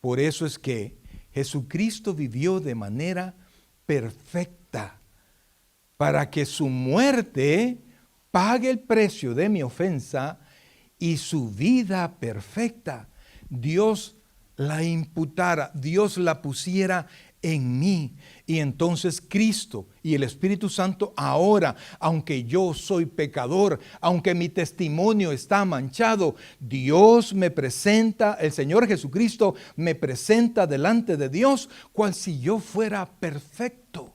Por eso es que Jesucristo vivió de manera perfecta para que su muerte pague el precio de mi ofensa y su vida perfecta, Dios la imputara, Dios la pusiera en mí. Y entonces Cristo y el Espíritu Santo ahora, aunque yo soy pecador, aunque mi testimonio está manchado, Dios me presenta, el Señor Jesucristo me presenta delante de Dios, cual si yo fuera perfecto.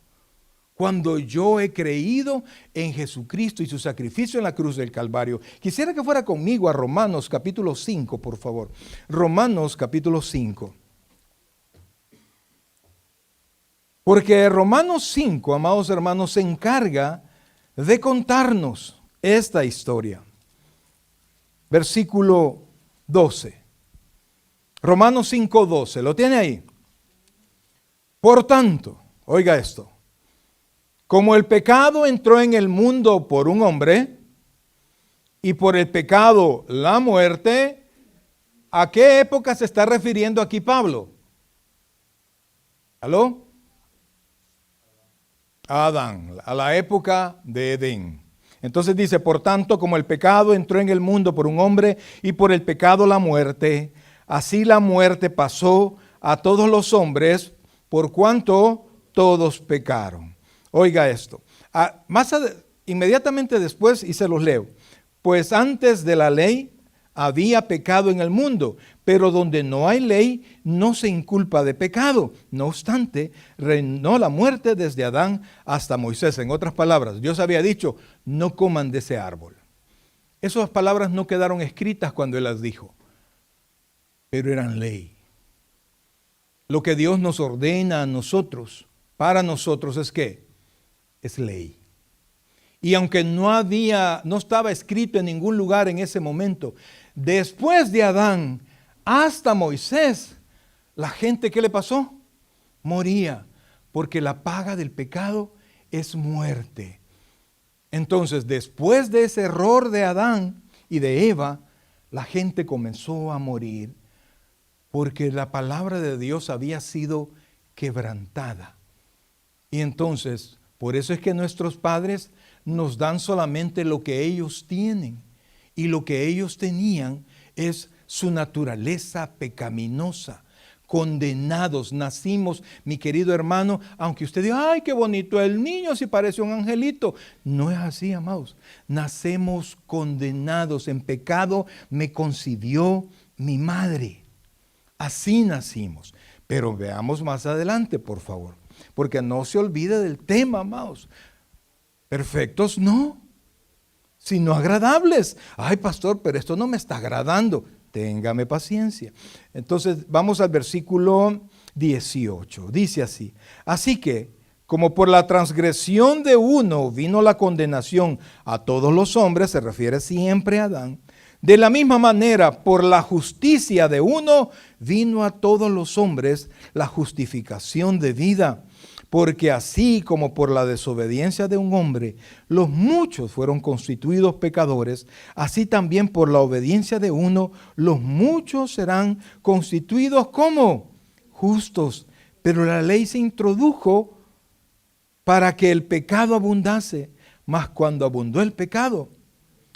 Cuando yo he creído en Jesucristo y su sacrificio en la cruz del Calvario. Quisiera que fuera conmigo a Romanos capítulo 5, por favor. Romanos capítulo 5. Porque Romanos 5, amados hermanos, se encarga de contarnos esta historia. Versículo 12. Romanos 5, 12. ¿Lo tiene ahí? Por tanto, oiga esto. Como el pecado entró en el mundo por un hombre, y por el pecado la muerte, ¿a qué época se está refiriendo aquí Pablo? ¿Aló? A Adán, a la época de Edén. Entonces dice, por tanto, como el pecado entró en el mundo por un hombre, y por el pecado la muerte, así la muerte pasó a todos los hombres, por cuanto todos pecaron. Oiga esto, inmediatamente después, y se los leo, pues antes de la ley había pecado en el mundo, pero donde no hay ley no se inculpa de pecado. No obstante, reinó la muerte desde Adán hasta Moisés. En otras palabras, Dios había dicho, no coman de ese árbol. Esas palabras no quedaron escritas cuando Él las dijo, pero eran ley. Lo que Dios nos ordena a nosotros, para nosotros es ¿qué? Es ley. Y aunque no estaba escrito en ningún lugar en ese momento, después de Adán hasta Moisés, la gente, ¿qué le pasó? Moría, porque la paga del pecado es muerte. Entonces, después de ese error de Adán y de Eva, la gente comenzó a morir, porque la palabra de Dios había sido quebrantada. Y entonces, por eso es que nuestros padres nos dan solamente lo que ellos tienen. Y lo que ellos tenían es su naturaleza pecaminosa. Condenados, nacimos, mi querido hermano, aunque usted diga, ay, qué bonito el niño, si parece un angelito. No es así, amados. Nacemos condenados, en pecado me concibió mi madre. Así nacimos. Pero veamos más adelante, por favor. Porque no se olvide del tema, amados. Perfectos no, sino agradables. Ay, pastor, pero esto no me está agradando. Téngame paciencia. Entonces, vamos al versículo 18. Dice así. Así que, como por la transgresión de uno vino la condenación a todos los hombres, se refiere siempre a Adán, de la misma manera, por la justicia de uno vino a todos los hombres la justificación de vida. Porque así como por la desobediencia de un hombre, los muchos fueron constituidos pecadores, así también por la obediencia de uno, los muchos serán constituidos como justos. Pero la ley se introdujo para que el pecado abundase, mas cuando abundó el pecado,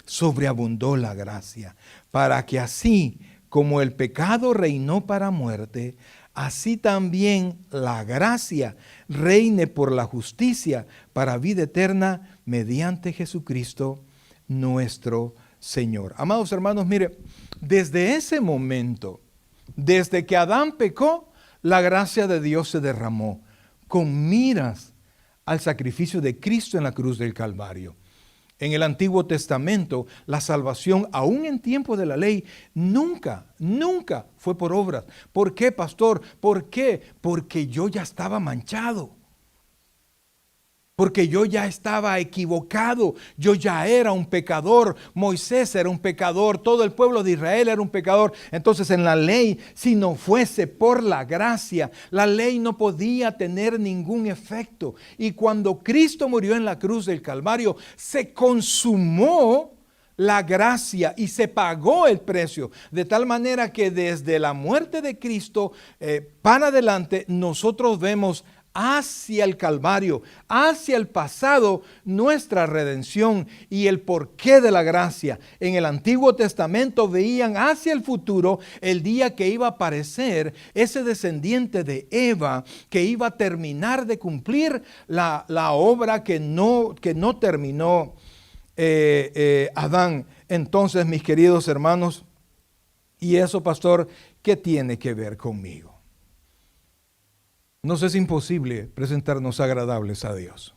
sobreabundó la gracia, para que así como el pecado reinó para muerte, así también la gracia reine por la justicia para vida eterna mediante Jesucristo nuestro Señor. Amados hermanos, mire, desde ese momento, desde que Adán pecó, la gracia de Dios se derramó con miras al sacrificio de Cristo en la cruz del Calvario. En el Antiguo Testamento, la salvación, aún en tiempo de la ley, nunca fue por obras. ¿Por qué, pastor? ¿Por qué? Porque yo ya estaba manchado. Porque yo ya estaba equivocado, yo ya era un pecador, Moisés era un pecador, todo el pueblo de Israel era un pecador. Entonces en la ley, si no fuese por la gracia, la ley no podía tener ningún efecto. Y cuando Cristo murió en la cruz del Calvario, se consumó la gracia y se pagó el precio. De tal manera que desde la muerte de Cristo para adelante nosotros vemos hacia el Calvario, hacia el pasado, nuestra redención y el porqué de la gracia. En el Antiguo Testamento veían hacia el futuro el día que iba a aparecer ese descendiente de Eva que iba a terminar de cumplir la obra que no terminó Adán. Entonces, mis queridos hermanos, y eso, pastor, ¿qué tiene que ver conmigo? Nos es imposible presentarnos agradables a Dios,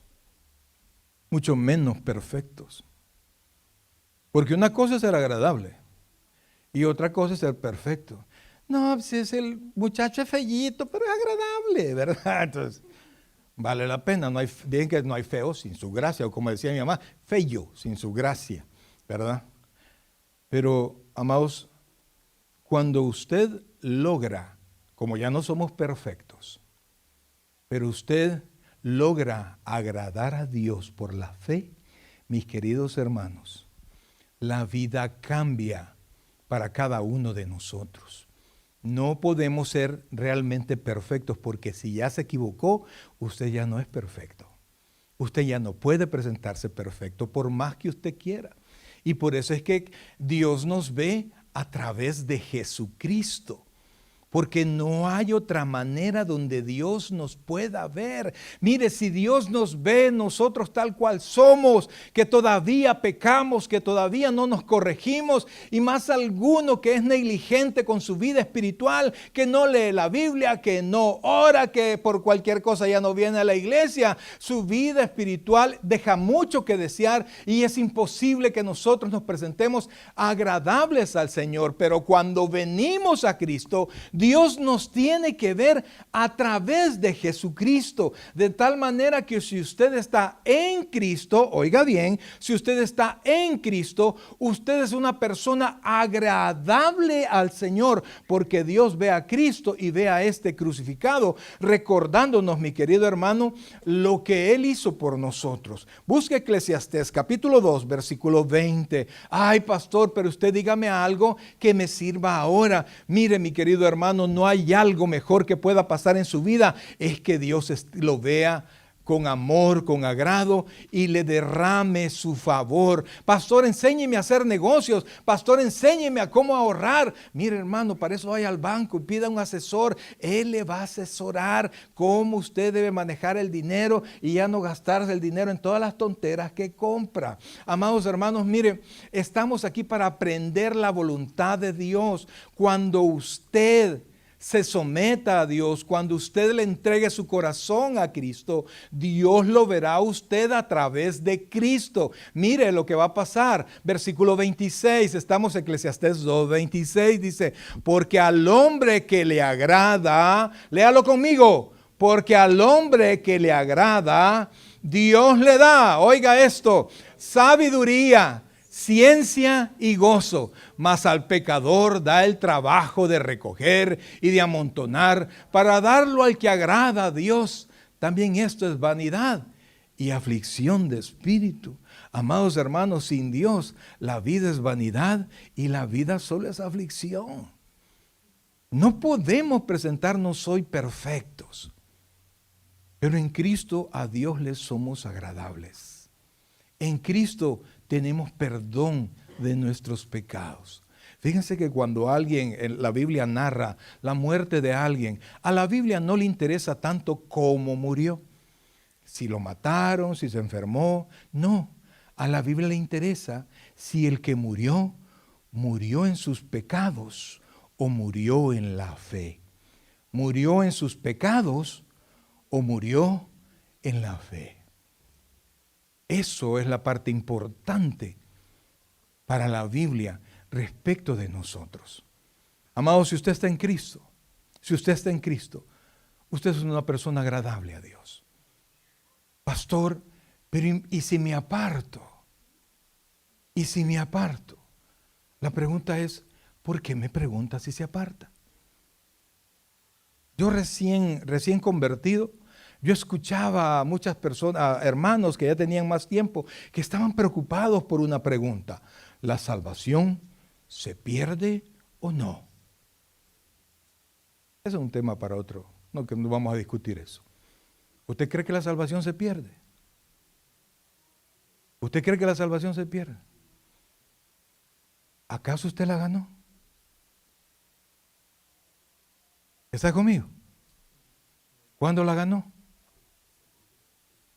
mucho menos perfectos. Porque una cosa es ser agradable y otra cosa es ser perfecto. No, si es el muchacho es fellito, pero es agradable, ¿verdad? Entonces, vale la pena. Bien que no hay feo sin su gracia, o como decía mi mamá, feo sin su gracia, ¿verdad? Pero, amados, cuando usted logra, como ya no somos perfectos, pero usted logra agradar a Dios por la fe, mis queridos hermanos, la vida cambia para cada uno de nosotros. No podemos ser realmente perfectos porque si ya se equivocó, usted ya no es perfecto. Usted ya no puede presentarse perfecto por más que usted quiera. Y por eso es que Dios nos ve a través de Jesucristo. Porque no hay otra manera donde Dios nos pueda ver. Mire, si Dios nos ve nosotros tal cual somos, que todavía pecamos, que todavía no nos corregimos, y más alguno que es negligente con su vida espiritual, que no lee la Biblia, que no ora, que por cualquier cosa ya no viene a la iglesia, su vida espiritual deja mucho que desear y es imposible que nosotros nos presentemos agradables al Señor. Pero cuando venimos a Cristo, Dios nos tiene que ver a través de Jesucristo, de tal manera que si usted está en Cristo, oiga bien, si usted está en Cristo, usted es una persona agradable al Señor, porque Dios ve a Cristo y ve a este crucificado, recordándonos, mi querido hermano, lo que Él hizo por nosotros. Busque Eclesiastés capítulo 2, versículo 20. Ay, pastor, pero usted dígame algo que me sirva ahora. Mire, mi querido hermano, no hay algo mejor que pueda pasar en su vida, es que Dios lo vea con amor, con agrado y le derrame su favor. Pastor, enséñeme a hacer negocios. Pastor, enséñeme a cómo ahorrar. Mire, hermano, para eso vaya al banco y pida un asesor. Él le va a asesorar cómo usted debe manejar el dinero y ya no gastarse el dinero en todas las tonteras que compra. Amados hermanos, mire, estamos aquí para aprender la voluntad de Dios. Cuando usted se someta a Dios, cuando usted le entregue su corazón a Cristo, Dios lo verá a usted a través de Cristo. Mire lo que va a pasar. Versículo 26, estamos en Eclesiastés 2, 26, dice, porque al hombre que le agrada, léalo conmigo, porque al hombre que le agrada, Dios le da, oiga esto, sabiduría, ciencia y gozo, mas al pecador da el trabajo de recoger y de amontonar para darlo al que agrada a Dios. También esto es vanidad y aflicción de espíritu. Amados hermanos, sin Dios la vida es vanidad y la vida solo es aflicción. No podemos presentarnos hoy perfectos, pero en Cristo a Dios le somos agradables. En Cristo tenemos perdón de nuestros pecados. Fíjense que cuando alguien, en la Biblia narra la muerte de alguien, a la Biblia no le interesa tanto cómo murió. Si lo mataron, si se enfermó. No, a la Biblia le interesa si el que murió, murió en sus pecados o murió en la fe. Murió en sus pecados o murió en la fe. Eso es la parte importante para la Biblia respecto de nosotros. Amados, si usted está en Cristo, usted es una persona agradable a Dios. Pastor, pero ¿y si me aparto? ¿Y si me aparto? La pregunta es, ¿por qué me pregunta si se aparta? Yo recién convertido, yo escuchaba a muchas personas, a hermanos que ya tenían más tiempo, que estaban preocupados por una pregunta. ¿La salvación se pierde o no? Ese es un tema para otro, no que no vamos a discutir eso. ¿Usted cree que la salvación se pierde? ¿Usted cree que la salvación se pierde? ¿Acaso usted la ganó? ¿Está conmigo? ¿Cuándo la ganó?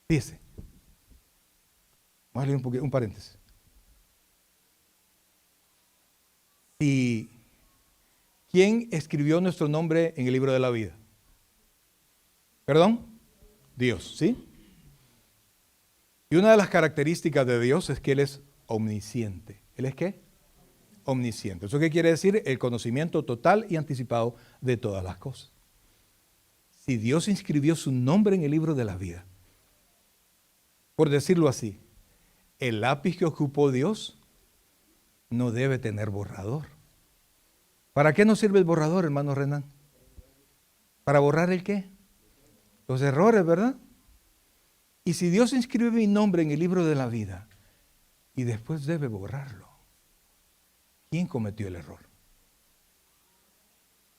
Dice. Vamos a leer un paréntesis. ¿Y quién escribió nuestro nombre en el libro de la vida? ¿Perdón? Dios, ¿sí? Y una de las características de Dios es que Él es omnisciente. ¿Él es qué? Omnisciente. ¿Eso qué quiere decir? El conocimiento total y anticipado de todas las cosas. Si Dios inscribió su nombre en el libro de la vida, por decirlo así, el lápiz que ocupó Dios no debe tener borrador. ¿Para qué nos sirve el borrador, hermano Renan? ¿Para borrar el qué? Los errores, ¿verdad? Y si Dios inscribe mi nombre en el libro de la vida y después debe borrarlo, ¿quién cometió el error?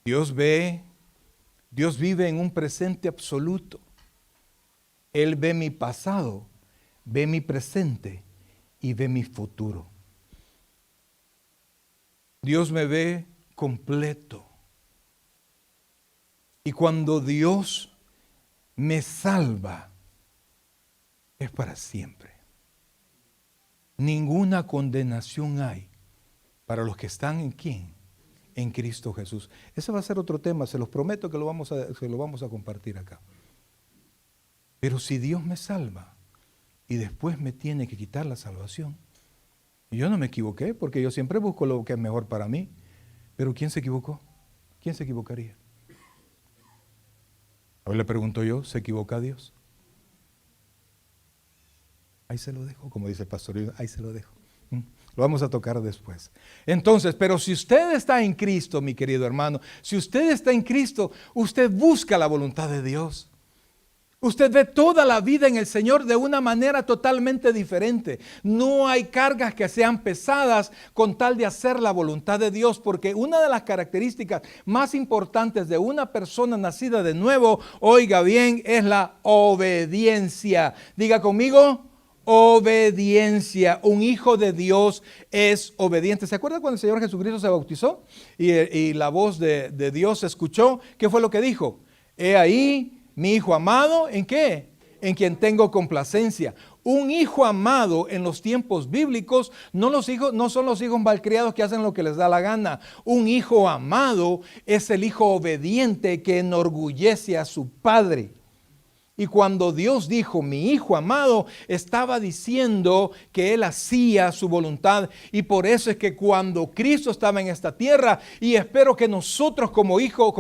Dios vive en un presente absoluto. Él ve mi pasado, ve mi presente y ve mi futuro. Dios me ve completo. Y cuando Dios me salva, es para siempre. Ninguna condenación hay para los que están en ¿quién? En Cristo Jesús. Ese va a ser otro tema, se los prometo que se lo vamos a compartir acá. Pero si Dios me salva y después me tiene que quitar la salvación, y yo no me equivoqué, porque yo siempre busco lo que es mejor para mí. Pero ¿quién se equivocó? ¿Quién se equivocaría? Hoy le pregunto yo, ¿se equivoca Dios? Ahí se lo dejo, como dice el pastor, ahí se lo dejo. Lo vamos a tocar después. Entonces, pero si usted está en Cristo, mi querido hermano, si usted está en Cristo, usted busca la voluntad de Dios. Usted ve toda la vida en el Señor de una manera totalmente diferente. No hay cargas que sean pesadas con tal de hacer la voluntad de Dios, porque una de las características más importantes de una persona nacida de nuevo, oiga bien, es la obediencia. Diga conmigo, obediencia. Un hijo de Dios es obediente. ¿Se acuerda cuando el Señor Jesucristo se bautizó y la voz de Dios se escuchó? ¿Qué fue lo que dijo? He ahí mi hijo amado, ¿en qué? En quien tengo complacencia. Un hijo amado en los tiempos bíblicos no son los hijos malcriados que hacen lo que les da la gana. Un hijo amado es el hijo obediente que enorgullece a su padre. Y cuando Dios dijo, mi hijo amado, estaba diciendo que Él hacía su voluntad. Y por eso es que cuando Cristo estaba en esta tierra, y espero que nosotros como hijos,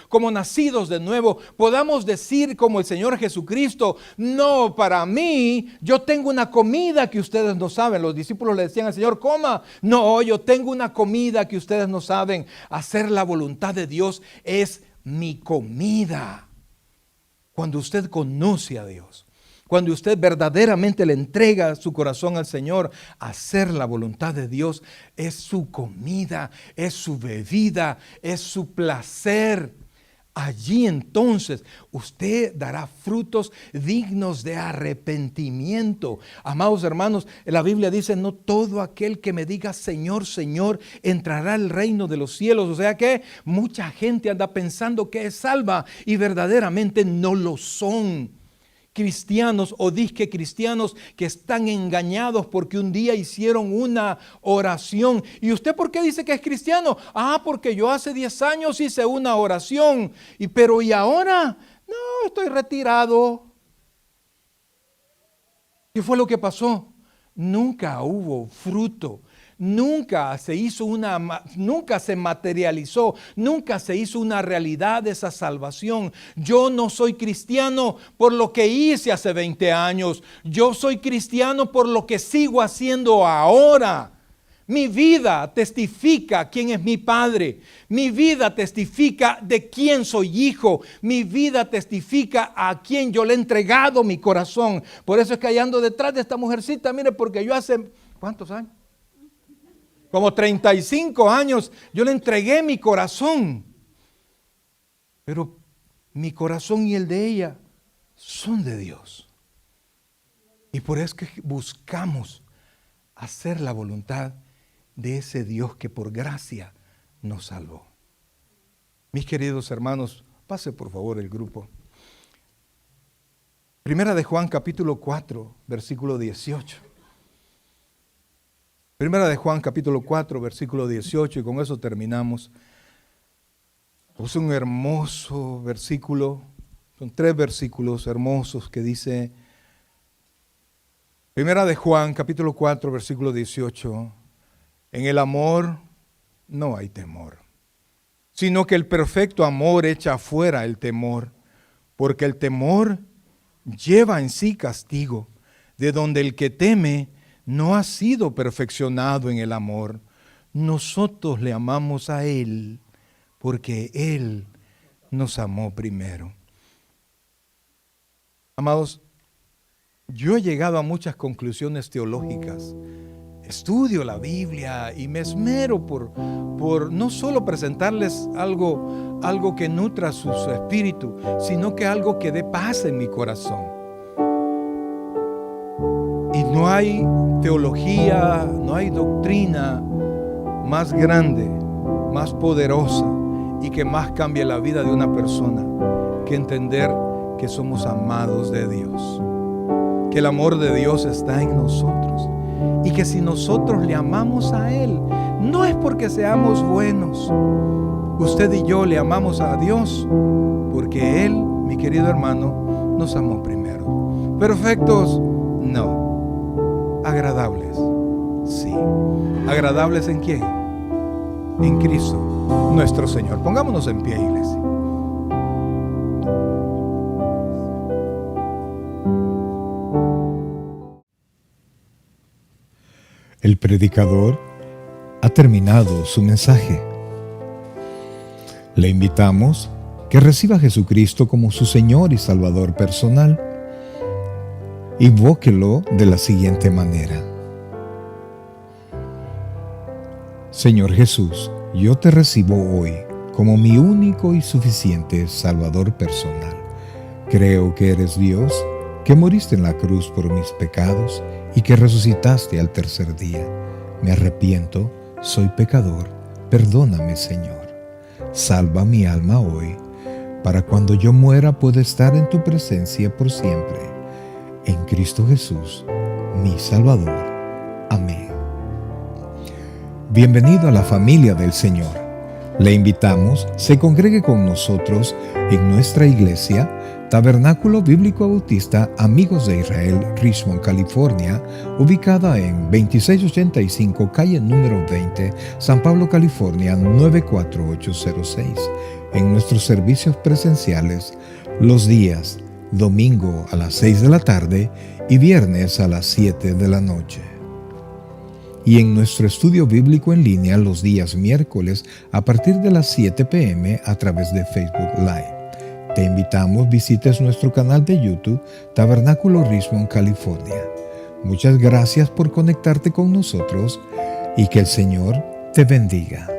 como nacidos de nuevo, podamos decir como el Señor Jesucristo, no, para mí, yo tengo una comida que ustedes no saben. Los discípulos le decían al Señor, coma. No, yo tengo una comida que ustedes no saben. Hacer la voluntad de Dios es mi comida. Cuando usted conoce a Dios, cuando usted verdaderamente le entrega su corazón al Señor, hacer la voluntad de Dios es su comida, es su bebida, es su placer. Allí entonces usted dará frutos dignos de arrepentimiento. Amados hermanos, la Biblia dice, no todo aquel que me diga Señor, Señor, entrará al reino de los cielos. O sea que mucha gente anda pensando que es salva y verdaderamente no lo son. Cristianos o disque cristianos que están engañados porque un día hicieron una oración. ¿Y usted por qué dice que es cristiano? Porque yo hace 10 años hice una oración. Pero ¿y ahora? No, estoy retirado. ¿Qué fue lo que pasó? Nunca hubo fruto. Nunca se materializó, nunca se hizo una realidad esa salvación. Yo no soy cristiano por lo que hice hace 20 años. Yo soy cristiano por lo que sigo haciendo ahora. Mi vida testifica quién es mi padre. Mi vida testifica de quién soy hijo. Mi vida testifica a quién yo le he entregado mi corazón. Por eso es que ando detrás de esta mujercita, mire, porque yo hace, ¿cuántos años? Como 35 años, yo le entregué mi corazón. Pero mi corazón y el de ella son de Dios. Y por eso es que buscamos hacer la voluntad de ese Dios que por gracia nos salvó. Mis queridos hermanos, pase por favor el grupo. Primera de Juan capítulo 4, versículo 18. Primera de Juan capítulo 4, versículo 18, y con eso terminamos. Es un hermoso versículo, son 3 versículos hermosos que dice, Primera de Juan capítulo 4, versículo 18, en el amor no hay temor, sino que el perfecto amor echa fuera el temor, porque el temor lleva en sí castigo, de donde el que teme no ha sido perfeccionado en el amor. Nosotros le amamos a Él, porque Él nos amó primero. Amados, yo he llegado a muchas conclusiones teológicas. Estudio la Biblia y me esmero por no solo presentarles algo que nutra su espíritu, sino que algo que dé paz en mi corazón. Y no hay teología, no hay doctrina más grande, más poderosa y que más cambie la vida de una persona que entender que somos amados de Dios, que el amor de Dios está en nosotros y que si nosotros le amamos a Él, no es porque seamos buenos. Usted y yo le amamos a Dios porque Él, mi querido hermano, nos amó primero. ¿Perfectos? No. ¿Agradables? Sí. ¿Agradables en quién? En Cristo, nuestro Señor. Pongámonos en pie, iglesia. El predicador ha terminado su mensaje. Le invitamos que reciba a Jesucristo como su Señor y Salvador personal. Invóquelo de la siguiente manera: Señor Jesús, yo te recibo hoy como mi único y suficiente Salvador personal. Creo que eres Dios, que moriste en la cruz por mis pecados y que resucitaste al tercer día. Me arrepiento, soy pecador, perdóname, Señor. Salva mi alma hoy, para cuando yo muera pueda estar en tu presencia por siempre. En Cristo Jesús, mi Salvador. Amén. Bienvenido a la familia del Señor. Le invitamos, se congregue con nosotros en nuestra iglesia, Tabernáculo Bíblico Bautista Amigos de Israel, Richmond, California, ubicada en 2685 calle número 20, San Pablo, California 94806. En nuestros servicios presenciales, los días domingo a las 6 de la tarde y viernes a las 7 de la noche. Y en nuestro estudio bíblico en línea los días miércoles a partir de las 7 p.m. a través de Facebook Live. Te invitamos, visites nuestro canal de YouTube, Tabernáculo Richmond, California. Muchas gracias por conectarte con nosotros y que el Señor te bendiga.